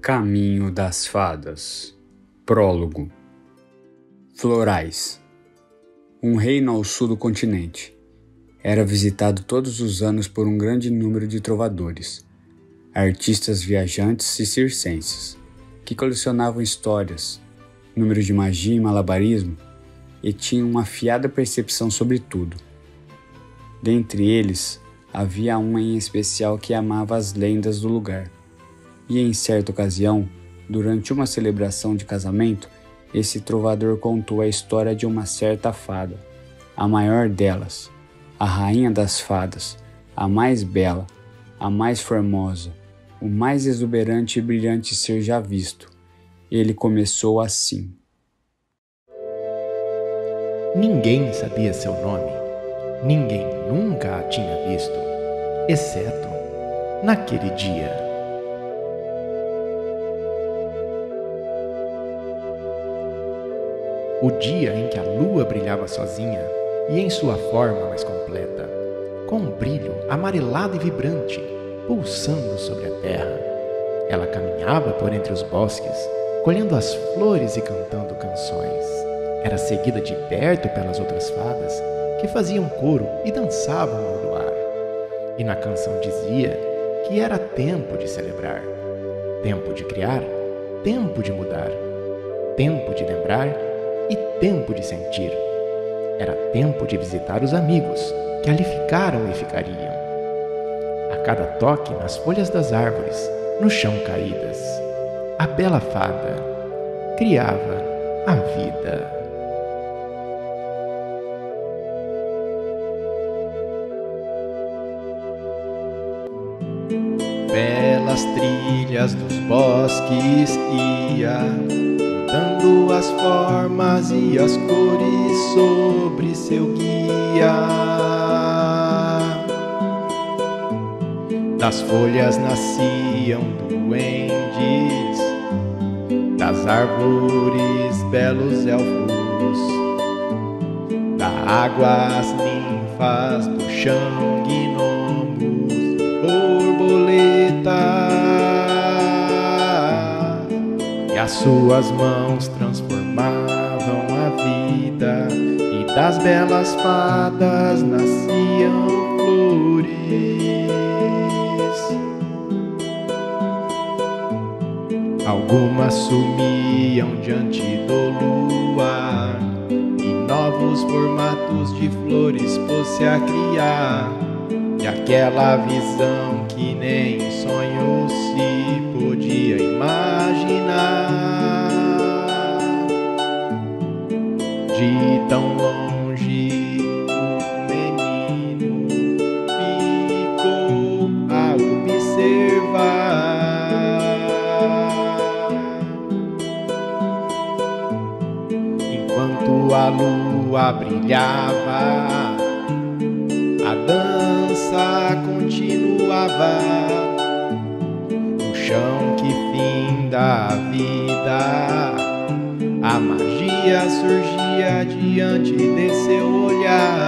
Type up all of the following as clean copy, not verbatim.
Caminho das Fadas. Prólogo. Florais. Um reino ao sul do continente. Era visitado todos os anos por um grande número de trovadores, artistas viajantes e circenses, que colecionavam histórias, números de magia e malabarismo, e tinham uma afiada percepção sobre tudo. Dentre eles, havia um em especial que amava as lendas do lugar. E em certa ocasião, durante uma celebração de casamento, esse trovador contou a história de uma certa fada, a maior delas, a rainha das fadas, a mais bela, a mais formosa, o mais exuberante e brilhante ser já visto. Ele começou assim. Ninguém sabia seu nome, ninguém nunca a tinha visto, exceto naquele dia. O dia em que a lua brilhava sozinha e em sua forma mais completa, com um brilho amarelado e vibrante, pulsando sobre a terra. Ela caminhava por entre os bosques, colhendo as flores e cantando canções. Era seguida de perto pelas outras fadas, que faziam coro e dançavam ao luar. E na canção dizia que era tempo de celebrar, tempo de criar, tempo de mudar, tempo de lembrar e tempo de sentir. Era tempo de visitar os amigos que ali ficaram e ficariam. A cada toque nas folhas das árvores, no chão caídas, a bela fada criava a vida. Pelas trilhas dos bosques ia, mudando as formas e as cores sobre seu guia. Das folhas nasciam duendes, das árvores belos elfos, da água as ninfas, do chão gnomos, borboletas. E as suas mãos transformavam a vida, e das belas fadas nasciam flores. Algumas sumiam diante do luar, e novos formatos de flores pôs-se a criar. E aquela visão que nem em sonho se podia imaginar, de tão longe o menino ficou a observar. Enquanto a lua brilhava, a dança continuava, no chão que finda a vida, a magia surgia diante de seu olhar.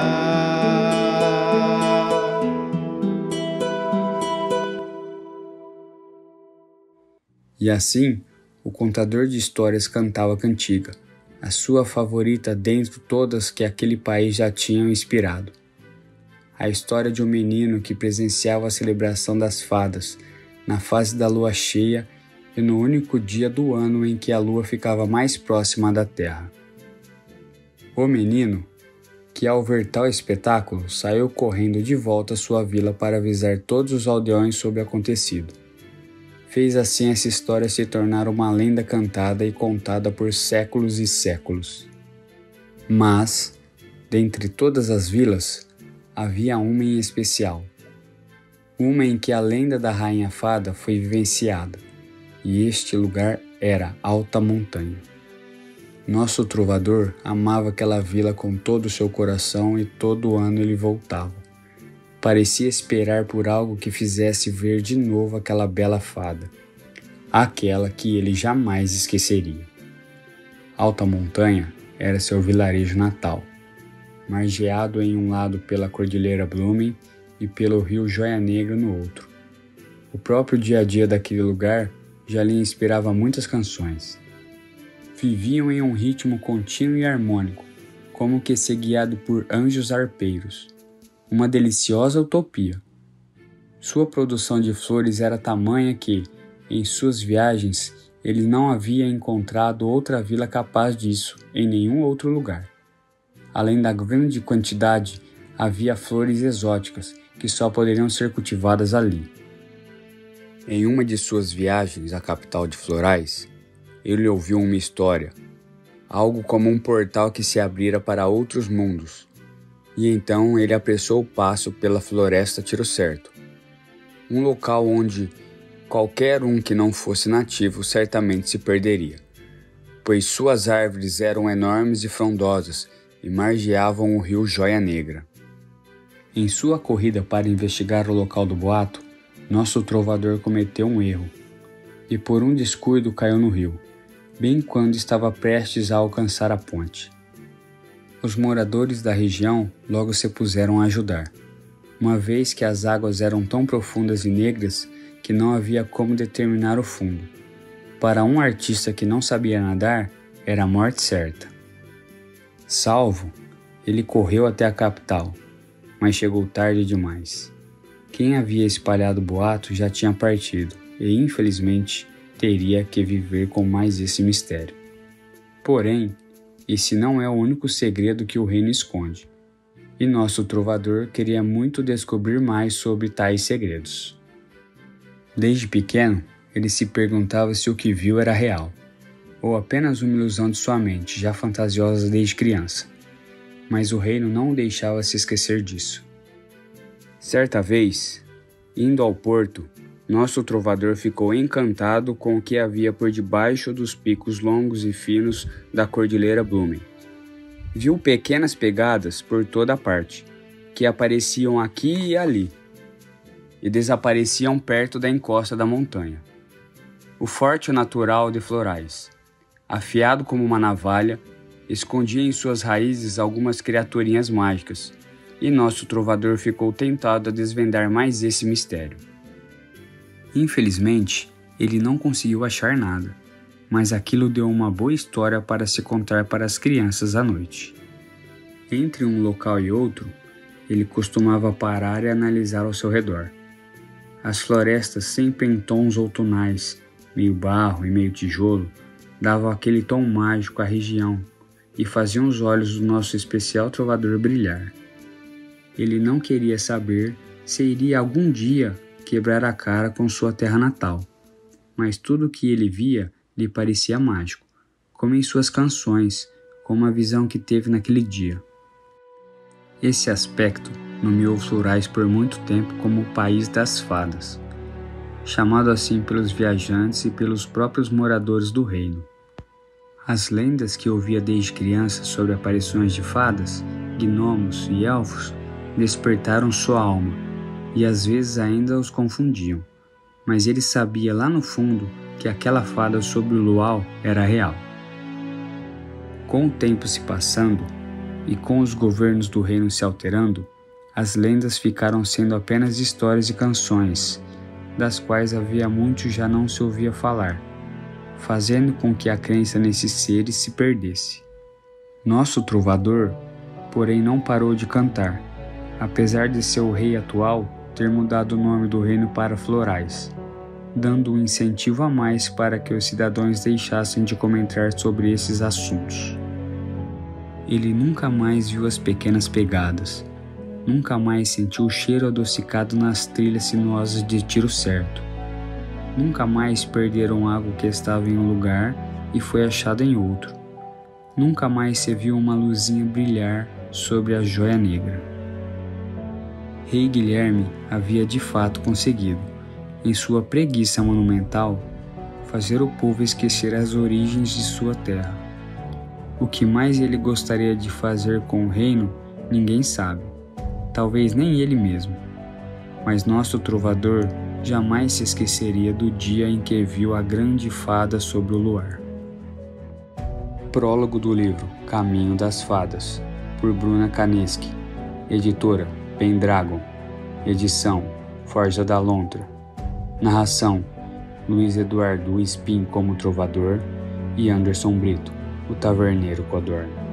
E assim, o contador de histórias cantava a cantiga, a sua favorita dentre todas que aquele país já tinham inspirado. A história de um menino que presenciava a celebração das fadas na fase da lua cheia e no único dia do ano em que a lua ficava mais próxima da terra. O menino, que ao ver tal espetáculo, saiu correndo de volta à sua vila para avisar todos os aldeões sobre o acontecido. Fez assim essa história se tornar uma lenda cantada e contada por séculos e séculos. Mas, dentre todas as vilas, havia uma em especial, uma em que a lenda da rainha fada foi vivenciada, e este lugar era Alta Montanha. Nosso trovador amava aquela vila com todo o seu coração e todo ano ele voltava. Parecia esperar por algo que fizesse ver de novo aquela bela fada, aquela que ele jamais esqueceria. Alta Montanha era seu vilarejo natal, margeado em um lado pela Cordilheira Blumen e pelo rio Joia Negra no outro. O próprio dia a dia daquele lugar já lhe inspirava muitas canções. Viviam em um ritmo contínuo e harmônico, como que se guiado por anjos arpeiros. Uma deliciosa utopia. Sua produção de flores era tamanha que, em suas viagens, ele não havia encontrado outra vila capaz disso em nenhum outro lugar. Além da grande quantidade, havia flores exóticas que só poderiam ser cultivadas ali. Em uma de suas viagens à capital de florais, ele ouviu uma história, algo como um portal que se abrira para outros mundos, e então ele apressou o passo pela floresta Tiro Certo, um local onde qualquer um que não fosse nativo certamente se perderia, pois suas árvores eram enormes e frondosas e margeavam o rio Joia Negra. Em sua corrida para investigar o local do boato, nosso trovador cometeu um erro e por um descuido caiu no rio, bem quando estava prestes a alcançar a ponte. Os moradores da região logo se puseram a ajudar, uma vez que as águas eram tão profundas e negras que não havia como determinar o fundo. Para um artista que não sabia nadar, era a morte certa. Salvo, ele correu até a capital, mas chegou tarde demais. Quem havia espalhado o boato já tinha partido e, infelizmente, teria que viver com mais esse mistério. Porém, esse não é o único segredo que o reino esconde, e nosso trovador queria muito descobrir mais sobre tais segredos. Desde pequeno, ele se perguntava se o que viu era real, ou apenas uma ilusão de sua mente, já fantasiosa desde criança. Mas o reino não o deixava se esquecer disso. Certa vez, indo ao porto, nosso trovador ficou encantado com o que havia por debaixo dos picos longos e finos da Cordilheira Blumen. Viu pequenas pegadas por toda parte, que apareciam aqui e ali, e desapareciam perto da encosta da montanha. O forte natural de florais, afiado como uma navalha, escondia em suas raízes algumas criaturinhas mágicas, e nosso trovador ficou tentado a desvendar mais esse mistério. Infelizmente, ele não conseguiu achar nada, mas aquilo deu uma boa história para se contar para as crianças à noite. Entre um local e outro, ele costumava parar e analisar ao seu redor. As florestas, sempre em tons outonais, meio barro e meio tijolo, davam aquele tom mágico à região e faziam os olhos do nosso especial trovador brilhar. Ele não queria saber se iria algum dia quebrar a cara com sua terra natal, mas tudo o que ele via lhe parecia mágico, como em suas canções, como a visão que teve naquele dia. Esse aspecto nomeou Florais por muito tempo como o País das Fadas, chamado assim pelos viajantes e pelos próprios moradores do reino. As lendas que ouvia desde criança sobre aparições de fadas, gnomos e elfos despertaram sua alma e às vezes ainda os confundiam, mas ele sabia lá no fundo que aquela fada sob o luau era real. Com o tempo se passando e com os governos do reino se alterando, as lendas ficaram sendo apenas histórias e canções, das quais havia muito já não se ouvia falar, fazendo com que a crença nesses seres se perdesse. Nosso trovador, porém, não parou de cantar, apesar de seu rei atual ter mudado o nome do reino para Florais, dando um incentivo a mais para que os cidadãos deixassem de comentar sobre esses assuntos. Ele nunca mais viu as pequenas pegadas, nunca mais sentiu o cheiro adocicado nas trilhas sinuosas de Tiro Certo. Nunca mais perderam algo que estava em um lugar e foi achado em outro. Nunca mais se viu uma luzinha brilhar sobre a Joia Negra. Rei Guilherme havia de fato conseguido, em sua preguiça monumental, fazer o povo esquecer as origens de sua terra. O que mais ele gostaria de fazer com o reino, ninguém sabe, talvez nem ele mesmo. Mas nosso trovador jamais se esqueceria do dia em que viu a grande fada sobre o luar. Prólogo do livro Caminho das Fadas, por Bruna Kaneski, editora Pendragon, edição Forja da Lontra, narração Luiz Eduardo Spin como trovador e Anderson Brito, o taverneiro codorna.